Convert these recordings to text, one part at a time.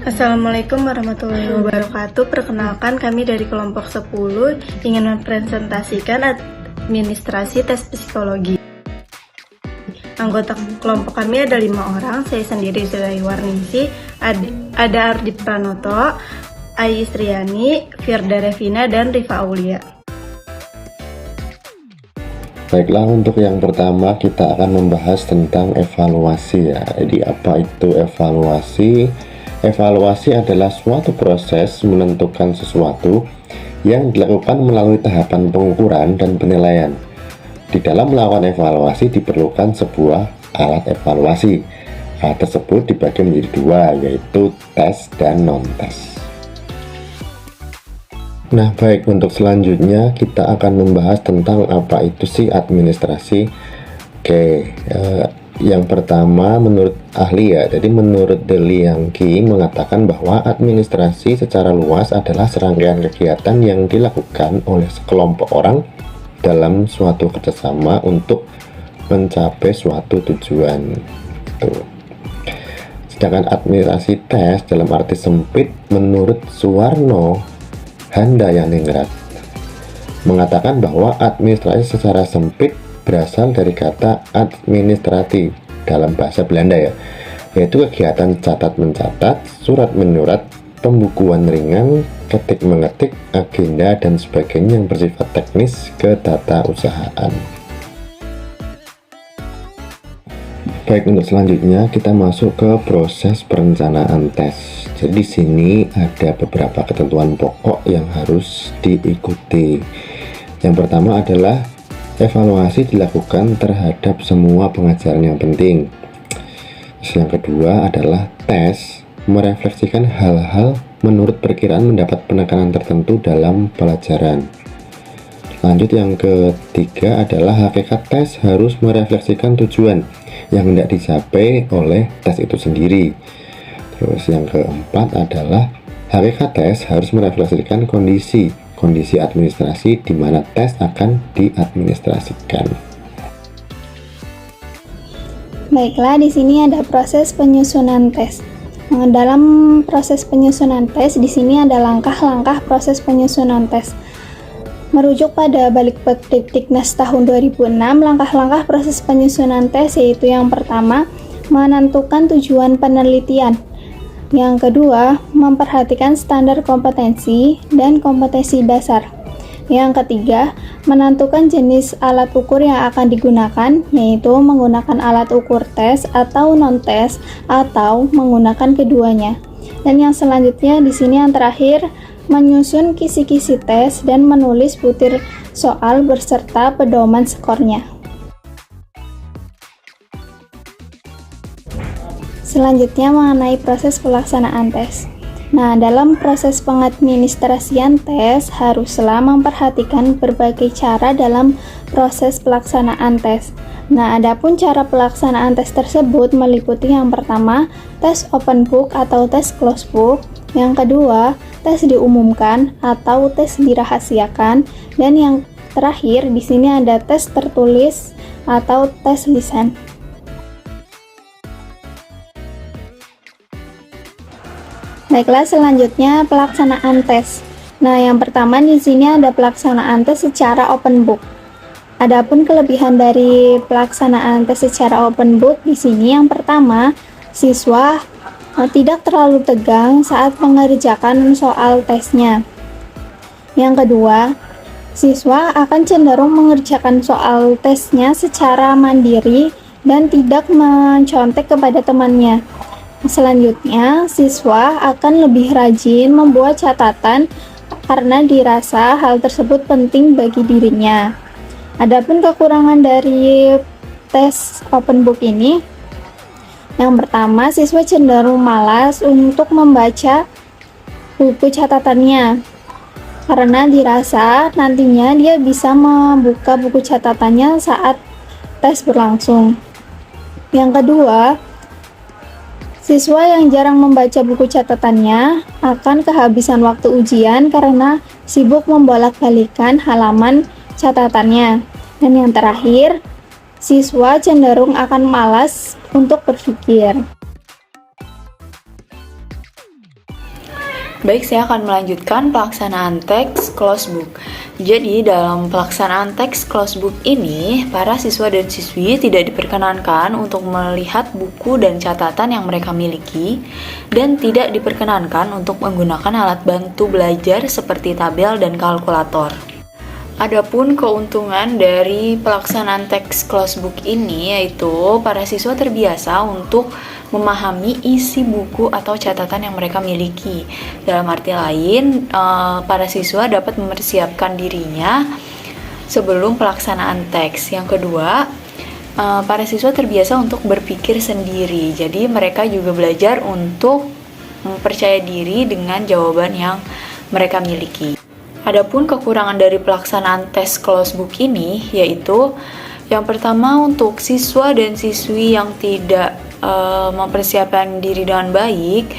Assalamualaikum warahmatullahi wabarakatuh. Perkenalkan, kami dari kelompok 10 ingin mempresentasikan administrasi tes psikologi. Anggota kelompok kami ada 5 orang. Saya sendiri dari Warningsi, ada Ardi Pranoto, Ai Istriani, Firda Revina, dan Rifa Aulia. Baiklah, untuk yang pertama kita akan membahas tentang evaluasi ya. Jadi apa itu evaluasi? Evaluasi adalah suatu proses menentukan sesuatu yang dilakukan melalui tahapan pengukuran dan penilaian. Di dalam melakukan evaluasi diperlukan sebuah alat evaluasi. Alat tersebut dibagi menjadi dua, yaitu tes dan non-tes. Nah, baik, untuk selanjutnya kita akan membahas tentang apa itu sih administrasi. Oke, yang pertama menurut ahli ya, jadi menurut Deli Yangki mengatakan bahwa administrasi secara luas adalah serangkaian kegiatan yang dilakukan oleh sekelompok orang dalam suatu kerjasama untuk mencapai suatu tujuan. Sedangkan administrasi tes dalam arti sempit menurut Suwarno Handayaningrat mengatakan bahwa administrasi secara sempit berasal dari kata administrati dalam bahasa Belanda ya, yaitu kegiatan catat mencatat, surat menyurat, pembukuan ringan, ketik mengetik, agenda dan sebagainya yang bersifat teknis ke tata usahaan. Baik, untuk selanjutnya kita masuk ke proses perencanaan tes. Jadi di sini ada beberapa ketentuan pokok yang harus diikuti. Yang pertama adalah evaluasi dilakukan terhadap semua pengajaran yang penting. Yang kedua adalah tes merefleksikan hal-hal menurut perkiraan mendapat penekanan tertentu dalam pelajaran. Lanjut, yang ketiga adalah hakikat tes harus merefleksikan tujuan yang hendak dicapai oleh tes itu sendiri. Terus yang keempat adalah hakikat tes harus merefleksikan kondisi administrasi di mana tes akan diadministrasikan. Baiklah, di sini ada proses penyusunan tes. Dalam proses penyusunan tes, di sini ada langkah-langkah proses penyusunan tes. Merujuk pada Balikbangdiknas tahun 2006, langkah-langkah proses penyusunan tes yaitu yang pertama, menentukan tujuan penelitian. Yang kedua, memperhatikan standar kompetensi dan kompetensi dasar. Yang ketiga, menentukan jenis alat ukur yang akan digunakan, yaitu menggunakan alat ukur tes atau non-tes atau menggunakan keduanya. Dan yang selanjutnya di sini yang terakhir, menyusun kisi-kisi tes dan menulis butir soal beserta pedoman skornya. Selanjutnya mengenai proses pelaksanaan tes. Nah, dalam proses pengadministrasian tes haruslah memperhatikan berbagai cara dalam proses pelaksanaan tes. Nah, adapun cara pelaksanaan tes tersebut meliputi yang pertama, tes open book atau tes closed book. Yang kedua, tes diumumkan atau tes dirahasiakan, dan yang terakhir di sini ada tes tertulis atau tes lisan. Baiklah, selanjutnya pelaksanaan tes. Nah, yang pertama di sini ada pelaksanaan tes secara open book. Adapun kelebihan dari pelaksanaan tes secara open book di sini yang pertama, siswa tidak terlalu tegang saat mengerjakan soal tesnya. Yang kedua, siswa akan cenderung mengerjakan soal tesnya secara mandiri dan tidak mencontek kepada temannya. Selanjutnya, siswa akan lebih rajin membuat catatan karena dirasa hal tersebut penting bagi dirinya. Adapun kekurangan dari tes open book ini, yang pertama, siswa cenderung malas untuk membaca buku catatannya karena dirasa nantinya dia bisa membuka buku catatannya saat tes berlangsung. Yang kedua, siswa yang jarang membaca buku catatannya akan kehabisan waktu ujian karena sibuk membolak-balikan halaman catatannya. Dan yang terakhir, siswa cenderung akan malas untuk berpikir. Baik, saya akan melanjutkan pelaksanaan teks closed book. Jadi, dalam pelaksanaan teks closed book ini, para siswa dan siswi tidak diperkenankan untuk melihat buku dan catatan yang mereka miliki, dan tidak diperkenankan untuk menggunakan alat bantu belajar seperti tabel dan kalkulator. Adapun keuntungan dari pelaksanaan teks closed book ini yaitu para siswa terbiasa untuk memahami isi buku atau catatan yang mereka miliki. Dalam arti lain, para siswa dapat mempersiapkan dirinya sebelum pelaksanaan teks. Yang kedua, para siswa terbiasa untuk berpikir sendiri. Jadi mereka juga belajar untuk mempercaya diri dengan jawaban yang mereka miliki. Adapun kekurangan dari pelaksanaan tes closed book ini yaitu yang pertama, untuk siswa dan siswi yang tidak mempersiapkan diri dengan baik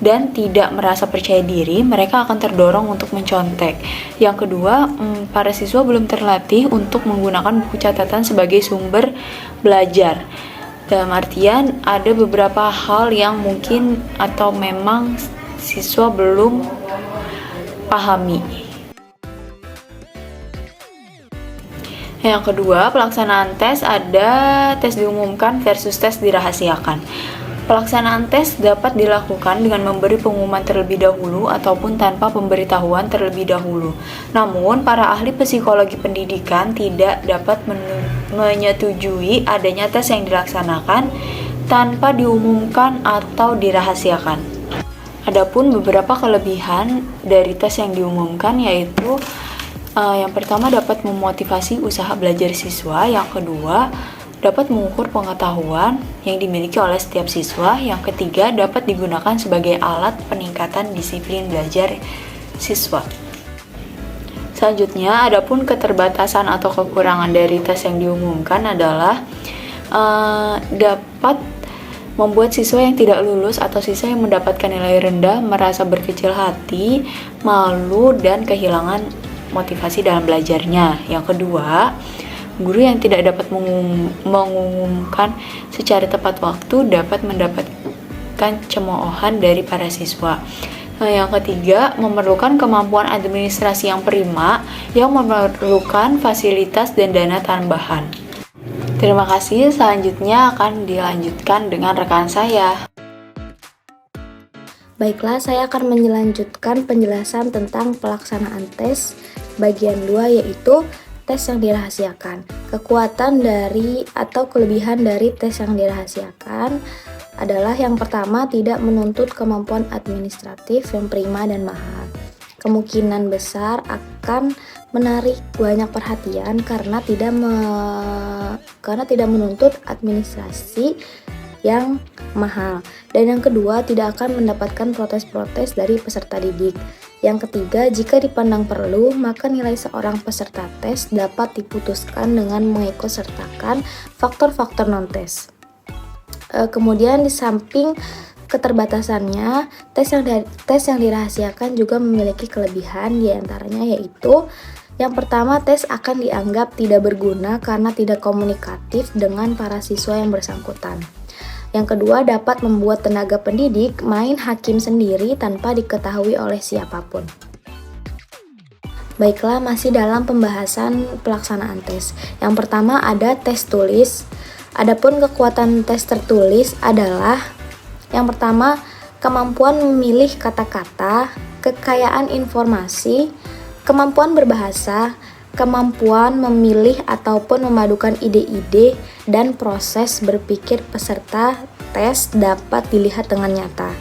dan tidak merasa percaya diri, mereka akan terdorong untuk mencontek. Yang kedua, para siswa belum terlatih untuk menggunakan buku catatan sebagai sumber belajar. Dalam artian, ada beberapa hal yang mungkin atau memang siswa belum pahami. Yang kedua, pelaksanaan tes ada tes diumumkan versus tes dirahasiakan. Pelaksanaan tes dapat dilakukan dengan memberi pengumuman terlebih dahulu ataupun tanpa pemberitahuan terlebih dahulu. Namun, para ahli psikologi pendidikan tidak dapat menyetujui adanya tes yang dilaksanakan tanpa diumumkan atau dirahasiakan. Adapun beberapa kelebihan dari tes yang diumumkan yaitu yang pertama, dapat memotivasi usaha belajar siswa. Yang kedua, dapat mengukur pengetahuan yang dimiliki oleh setiap siswa. Yang ketiga, dapat digunakan sebagai alat peningkatan disiplin belajar siswa. Selanjutnya, adapun keterbatasan atau kekurangan dari tes yang diumumkan adalah dapat membuat siswa yang tidak lulus atau siswa yang mendapatkan nilai rendah merasa berkecil hati, malu, dan kehilangan motivasi dalam belajarnya. Yang kedua, guru yang tidak dapat mengumumkan secara tepat waktu dapat mendapatkan cemoohan dari para siswa. Yang ketiga, memerlukan kemampuan administrasi yang prima yang memerlukan fasilitas dan dana tambahan. Terima kasih, selanjutnya akan dilanjutkan dengan rekan saya. Baiklah, saya akan melanjutkan penjelasan tentang pelaksanaan tes bagian 2 yaitu tes yang dirahasiakan. Kekuatan dari atau kelebihan dari tes yang dirahasiakan adalah yang pertama, tidak menuntut kemampuan administratif yang prima dan mahal. Kemungkinan besar akan menarik banyak perhatian karena tidak menuntut administrasi yang mahal. Dan yang kedua, tidak akan mendapatkan protes-protes dari peserta didik. Yang ketiga, jika dipandang perlu, maka nilai seorang peserta tes dapat diputuskan dengan mengikutsertakan faktor-faktor non-tes. Kemudian di samping keterbatasannya, tes yang dirahasiakan juga memiliki kelebihan, diantaranya yaitu yang pertama, tes akan dianggap tidak berguna karena tidak komunikatif dengan para siswa yang bersangkutan. Yang kedua, dapat membuat tenaga pendidik main hakim sendiri tanpa diketahui oleh siapapun. Baiklah, masih dalam pembahasan pelaksanaan tes. Yang pertama ada tes tulis. Adapun kekuatan tes tertulis adalah yang pertama, kemampuan memilih kata-kata, kekayaan informasi, kemampuan berbahasa, kemampuan memilih ataupun memadukan ide-ide, dan proses berpikir peserta tes dapat dilihat dengan nyata.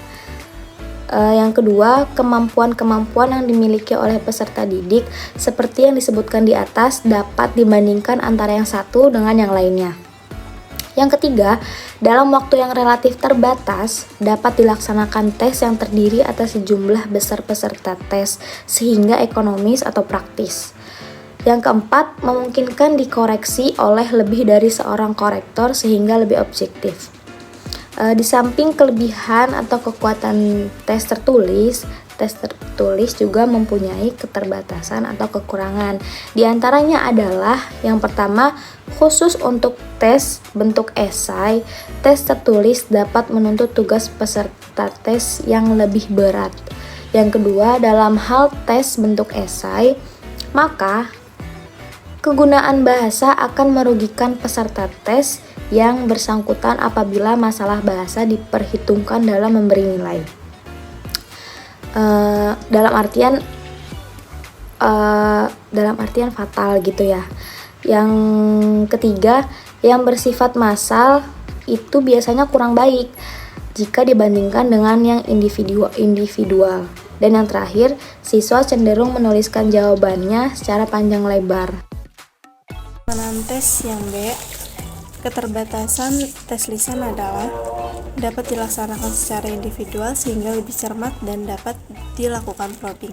Yang kedua, kemampuan-kemampuan yang dimiliki oleh peserta didik seperti yang disebutkan di atas dapat dibandingkan antara yang satu dengan yang lainnya. Yang ketiga, dalam waktu yang relatif terbatas dapat dilaksanakan tes yang terdiri atas sejumlah besar peserta tes sehingga ekonomis atau praktis. Yang keempat, memungkinkan dikoreksi oleh lebih dari seorang korektor sehingga lebih objektif. Di samping kelebihan atau kekuatan tes tertulis juga mempunyai keterbatasan atau kekurangan. Di antaranya adalah yang pertama, khusus untuk tes bentuk esai, tes tertulis dapat menuntut tugas peserta tes yang lebih berat. Yang kedua, dalam hal tes bentuk esai, maka kegunaan bahasa akan merugikan peserta tes yang bersangkutan apabila masalah bahasa diperhitungkan dalam memberi nilai. Dalam artian fatal gitu ya. Yang ketiga, yang bersifat massal itu biasanya kurang baik jika dibandingkan dengan yang individual. Dan yang terakhir, siswa cenderung menuliskan jawabannya secara panjang lebar. Pelaksanaan tes yang B, keterbatasan tes lisan adalah dapat dilaksanakan secara individual sehingga lebih cermat dan dapat dilakukan probing,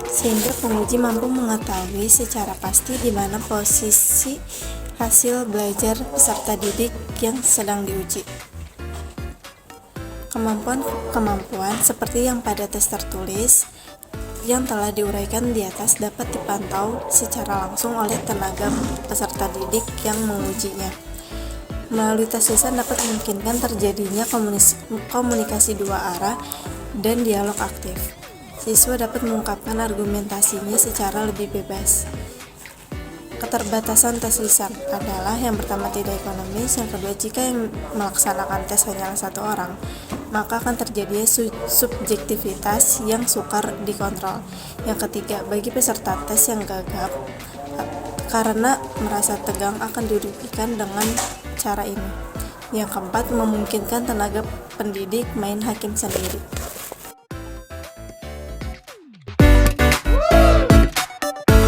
sehingga penguji mampu mengetahui secara pasti di mana posisi hasil belajar peserta didik yang sedang diuji. Kemampuan seperti yang pada tes tertulis yang telah diuraikan di atas dapat dipantau secara langsung oleh tenaga peserta didik yang mengujinya. Melalui tes lisan dapat memungkinkan terjadinya komunikasi dua arah dan dialog aktif. Siswa dapat mengungkapkan argumentasinya secara lebih bebas. Keterbatasan tes lisan adalah yang pertama tidak ekonomis, yang kedua jika yang melaksanakan tes hanyalah satu orang, maka akan terjadi subjektivitas yang sukar dikontrol. Yang ketiga, bagi peserta tes yang gagap karena merasa tegang akan dirugikan dengan cara ini. Yang keempat, memungkinkan tenaga pendidik main hakim sendiri.